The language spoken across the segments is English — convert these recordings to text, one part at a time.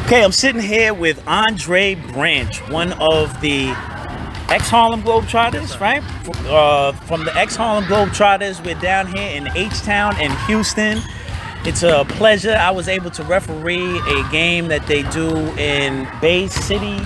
Okay, I'm sitting here with Aundre Branch, one of the ex-Harlem Globetrotters, right? From the ex-Harlem Globetrotters, we're down here in H-Town in Houston. It's a pleasure. I was able to referee a game that they do in Bay City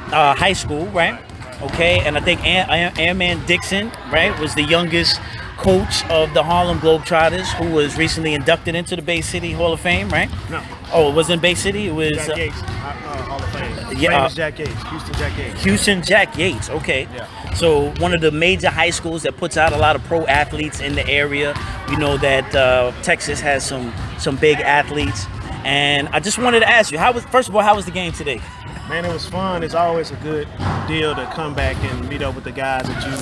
High School, right? Okay, and I think Airman Dixon, right, was the youngest coach of the Harlem Globetrotters, who was recently inducted into the Bay City Hall of Fame, right? No. Oh, it wasn't Bay City? It was Jack Yates, Hall of Fame. yeah, Famous Jack Yates, Houston Jack Yates. Houston Jack Yates, okay. Yeah. So one of the major high schools that puts out a lot of pro athletes in the area. We know that Texas has some big athletes. And I just wanted to ask you, first of all, how was the game today? Man, it was fun. It's always a good deal to come back and meet up with the guys that you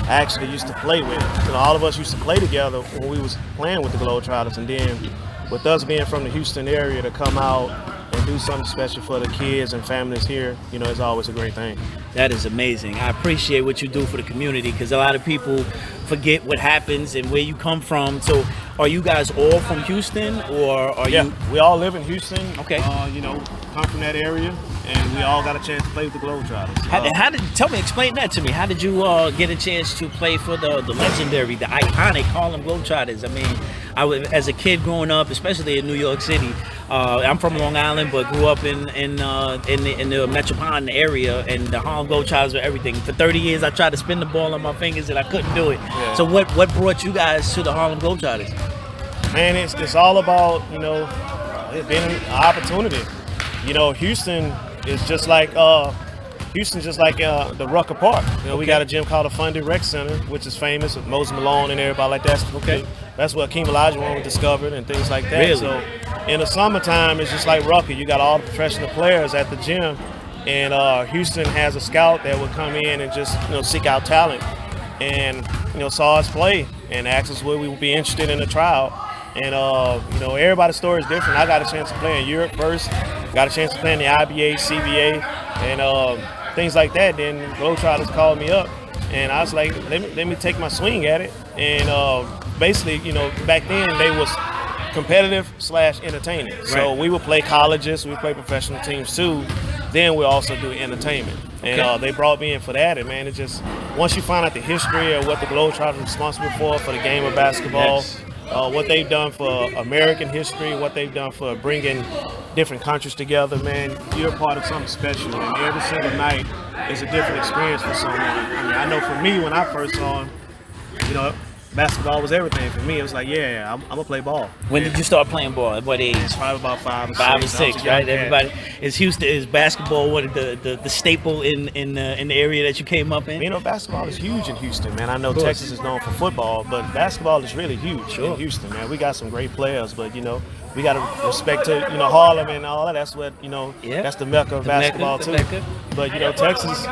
actually used to play with. You know, all of us used to play together when we was playing with the Globetrotters, and then with us being from the Houston area to come out and do something special for the kids and families here, you know, it's always a great thing. That is amazing. I appreciate what you do for the community, because a lot of people forget what happens and where you come from. So are you guys all from Houston, or are you? We all live in Houston. Okay. You know, come from that area, and we all got a chance to play with the Globetrotters. Explain that to me. How did you get a chance to play for the legendary, the iconic Harlem Globetrotters? I mean, as a kid growing up, especially in New York City. I'm from Long Island, but grew up in the metropolitan area, and the Harlem Globetrotters were everything. For 30 years, I tried to spin the ball on my fingers, and I couldn't do it. Yeah. So what brought you guys to the Harlem Globetrotters? Man, it's all about, you know, it being an opportunity. You know, Houston is just like the Rucker Park. You know, we got a gym called the Fundy Rec Center, which is famous with Moses Malone and everybody like that. Okay. That's where Akeem Olajuwon was discovered and things like that. Really? So in the summertime, it's just like Rucker. You got all the professional players at the gym, and Houston has a scout that would come in and just, you know, seek out talent, and, you know, saw us play and asked us would we would be interested in a tryout. And you know, everybody's story is different. I got a chance to play in Europe first, got a chance to play in the IBA, CBA, and things like that. Then Globetrotters called me up, and I was like, let me take my swing at it. And basically, you know, back then they was competitive / entertaining. Right. So we would play colleges, we would play professional teams too. Then we also do entertainment. And they brought me in for that. And man, it just, once you find out the history of what the Globetrotters are responsible for the game of basketball. Yes. What they've done for American history, what they've done for bringing different countries together, man, you're a part of something special. And every single night is a different experience for someone. I mean, I know for me, when I first saw him, you know, basketball was everything for me. It was like, yeah, I'm going to play ball. When did you start playing ball? At what age? Probably about 5 or 6. 5 or 6, right? Everybody is basketball one of the staple in the area that you came up in? You know, basketball is huge in Houston, man. I know Texas is known for football, but basketball is really huge in Houston, man. We got some great players, but, you know, we got to respect to, you know, Harlem and all that. That's what, you know, that's the mecca of basketball too. But, you know, Texas,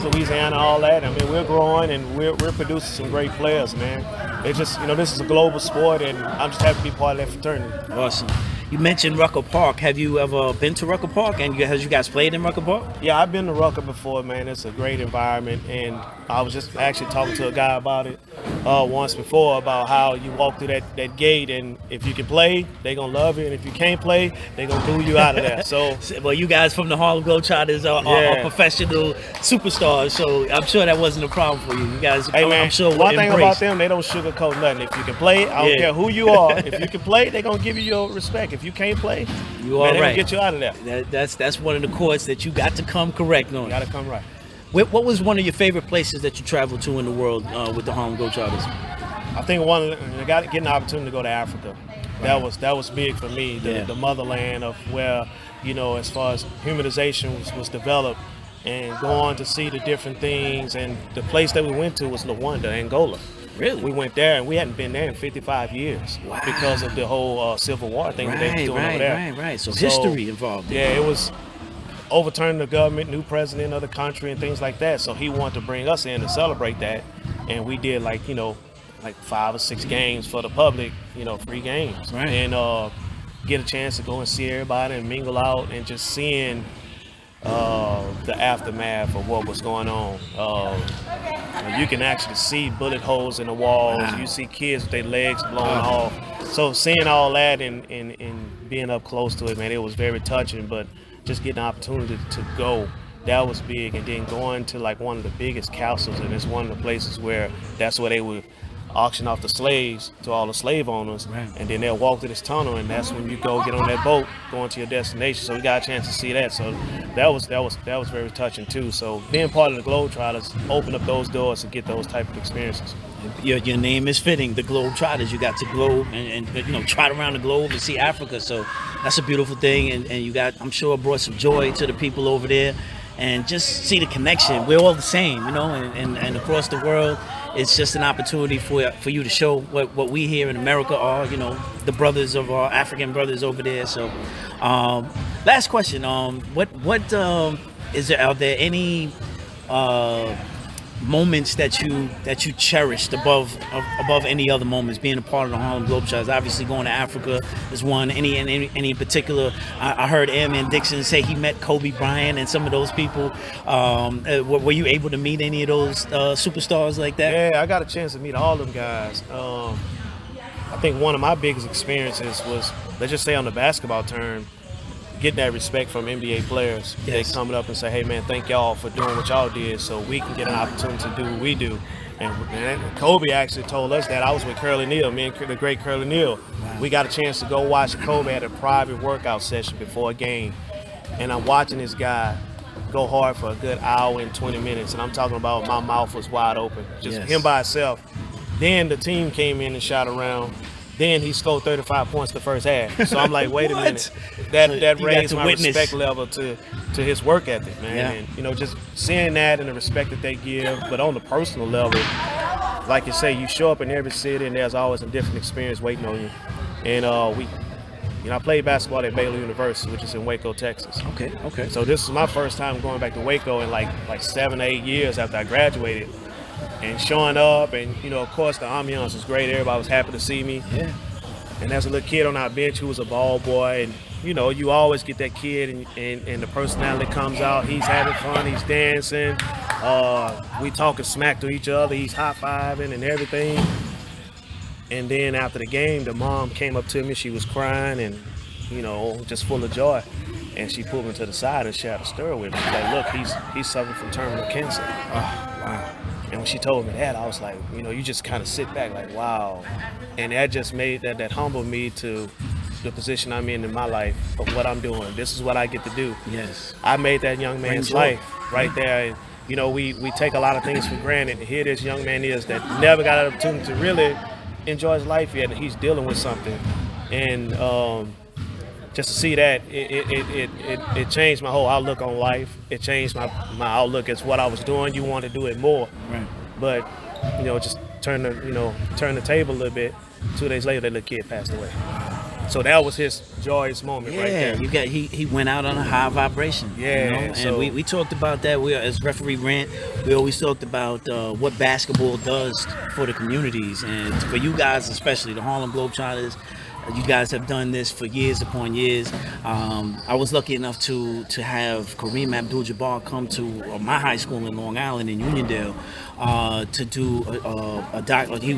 Louisiana, all that. I mean, we're growing and we're producing some great players, man. It's just, you know, this is a global sport, and I'm just happy to be part of that fraternity. Awesome. You mentioned Rucker Park. Have you ever been to Rucker Park? And has you guys played in Rucker Park? Yeah, I've been to Rucker before, man. It's a great environment, and I was just actually talking to a guy about it once before, about how you walk through that gate, and if you can play, they're going to love you, and if you can't play, they're going to boo you out of there. So, well, you guys from the Harlem Globetrotters are professional superstars, so I'm sure that wasn't a problem for you. You guys, hey, man, I'm sure one thing about them, they don't sugarcoat nothing. If you can play, I don't care who you are. If you can play, they're going to give you your respect. If you can't play, you are they're right. Gonna get you out of there. That's one of the courts that you got to come correct on. You got to come right. What was one of your favorite places that you traveled to in the world with the Harlem Globetrotters? I think getting the opportunity to go to Africa. Right. That was big for me. The motherland of where, you know, as far as humanization was developed, and going to see the different things. And the place that we went to was Luanda, Angola. Really? We went there, and we hadn't been there in 55 years because of the whole Civil War thing that they were doing over there. Right. So history involved. Yeah, it was overturning the government, new president of the country, and things like that. So he wanted to bring us in to celebrate that, and we did like 5 or 6 games for the public, you know, free games, right. And get a chance to go and see everybody and mingle out, and just seeing the aftermath of what was going on. You can actually see bullet holes in the walls. Wow. You see kids with their legs blown off. So seeing all that and being up close to it, man, it was very touching. But just getting the opportunity to go, that was big. And then going to like one of the biggest castles, and it's one of the places where that's where they would auction off the slaves to all the slave owners, right. And then they'll walk to this tunnel, and that's when you go get on that boat going to your destination. So we got a chance to see that. So that was very touching too. So being part of the Globetrotters opened up those doors to get those type of experiences. Your name is fitting, the Globetrotters. You got to globe and trot around the globe and see Africa. So that's a beautiful thing, and you got, I'm sure, brought some joy to the people over there, and just see the connection. We're all the same, and across the world. It's just an opportunity for you to show what we here in America are, the brothers of our African brothers over there. So, last question: what is there? Are there any moments that you cherished above any other moments? Being a part of the Harlem Globetrotters, obviously going to Africa is one. Any in particular? I heard Airman Dixon say he met Kobe Bryant and some of those people. Were you able to meet any of those superstars like that? Yeah, I got a chance to meet all them guys. I think one of my biggest experiences was, let's just say on the basketball term, getting that respect from NBA players. Yes. They coming up and say, hey man, thank y'all for doing what y'all did so we can get an opportunity to do what we do. And Kobe actually told us that. I was with Curly Neal, me and the great Curly Neal. Wow. We got a chance to go watch Kobe at a private workout session before a game. And I'm watching this guy go hard for a good hour and 20 minutes. And I'm talking about my mouth was wide open, just him by himself. Then the team came in and shot around. Then he scored 35 points the first half. So I'm like, wait a minute. That raised my respect level to his work ethic, man. Yeah. And, just seeing that and the respect that they give, but on the personal level, like you say, you show up in every city and there's always a different experience waiting on you. And I played basketball at Baylor University, which is in Waco, Texas. Okay. So this is my first time going back to Waco in like 7 or 8 years after I graduated. And showing up, and of course the ambiance was great. Everybody was happy to see me. Yeah. And there's a little kid on our bench who was a ball boy, and you always get that kid, and the personality comes out. He's having fun. He's dancing. We talking smack to each other. He's high-fiving and everything. And then after the game, the mom came up to me. She was crying and just full of joy. And she pulled me to the side and shared a story with me. She's like, look, he's suffering from terminal cancer. Oh, wow. And when she told me that, I was like, you just kind of sit back like, wow. And that just made that humbled me to the position I'm in my life of what I'm doing. This is what I get to do. Yes. I made that young man's life right there. And, we take a lot of things for granted. And here this young man is that never got an opportunity to really enjoy his life yet. And he's dealing with something. And just to see that, it changed my whole outlook on life. It changed my outlook as what I was doing. You want to do it more, right? But just turn the table a little bit. 2 days later, that little kid passed away. So that was his joyous moment right there. Yeah, he went out on a high vibration. Yeah, and we talked about that. We, as referee Rant, we always talked about what basketball does for the communities, and for you guys especially, the Harlem Globetrotters. You guys have done this for years upon years. I was lucky enough to have Kareem Abdul-Jabbar come to my high school in Long Island in Uniondale to do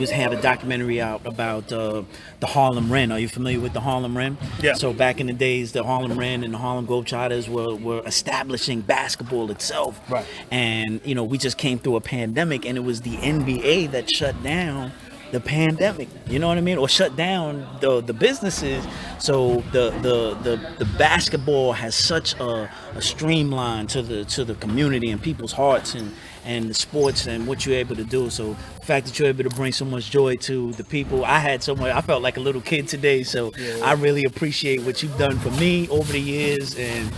had a documentary out about the Harlem Ren. Are you familiar with the Harlem Ren? Yeah. So back in the days, the Harlem Ren and the Harlem Globetrotters were establishing basketball itself. Right. And we just came through a pandemic, and it was the NBA that shut down the pandemic, you know what I mean, or shut down the businesses. So the basketball has such a streamline to the community and people's hearts and the sports and what you're able to do. So the fact that you're able to bring so much joy to the people, I felt like a little kid today. So I really appreciate what you've done for me over the years, and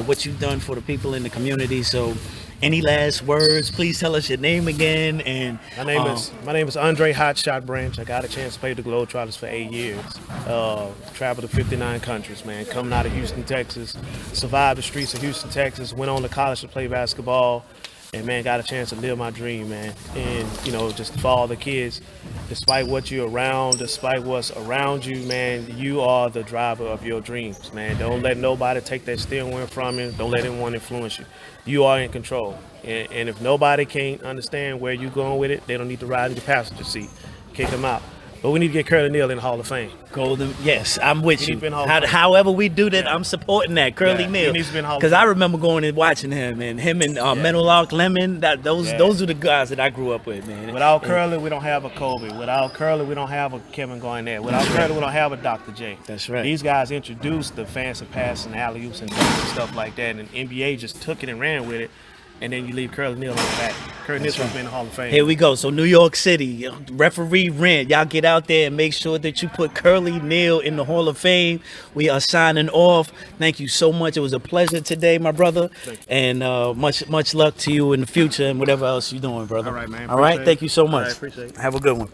what you've done for the people in the community. So any last words? Please tell us your name again. And my name is Aundre HotShot Branch. I got a chance to play the Globetrotters for 8 years. Traveled to 59 countries, man. Coming out of Houston, Texas, survived the streets of Houston, Texas. Went on to college to play basketball, and man, got a chance to live my dream, man. And just for all the kids, despite what you're around, despite what's around you, man, you are the driver of your dreams, man. Don't let nobody take that steering wheel from you. Don't let anyone influence you. You are in control. And if nobody can't understand where you're going with it, they don't need to ride in the passenger seat. Kick them out. But we need to get Curly Neal in the Hall of Fame. Golden, yes, I'm with He you. needs to be in the Hall of Fame. However we do that, I'm supporting that. Curly Yeah, Neal. he needs to be in the Hall of Because Fame. I remember going and watching him and Mental Lock Lemon. Those are the guys that I grew up with, man. Without Curly, we don't have a Kobe. Without Curly, we don't have a Kevin Garnett. Without Curly, we don't have a Dr. J. That's right. These guys introduced the fancy pass and alley-oops and dunks and stuff like that, and NBA just took it and ran with it. And then you leave Curly Neal on the back. Curly Neal's supposed to be in the Hall of Fame. Here we go. So New York City, referee Rent, y'all get out there and make sure that you put Curly Neal in the Hall of Fame. We are signing off. Thank you so much. It was a pleasure today, my brother. And much luck to you in the future and whatever else you're doing, brother. All right, man. All right. Appreciate Thank it. you so All much. right, appreciate it. Have a good one.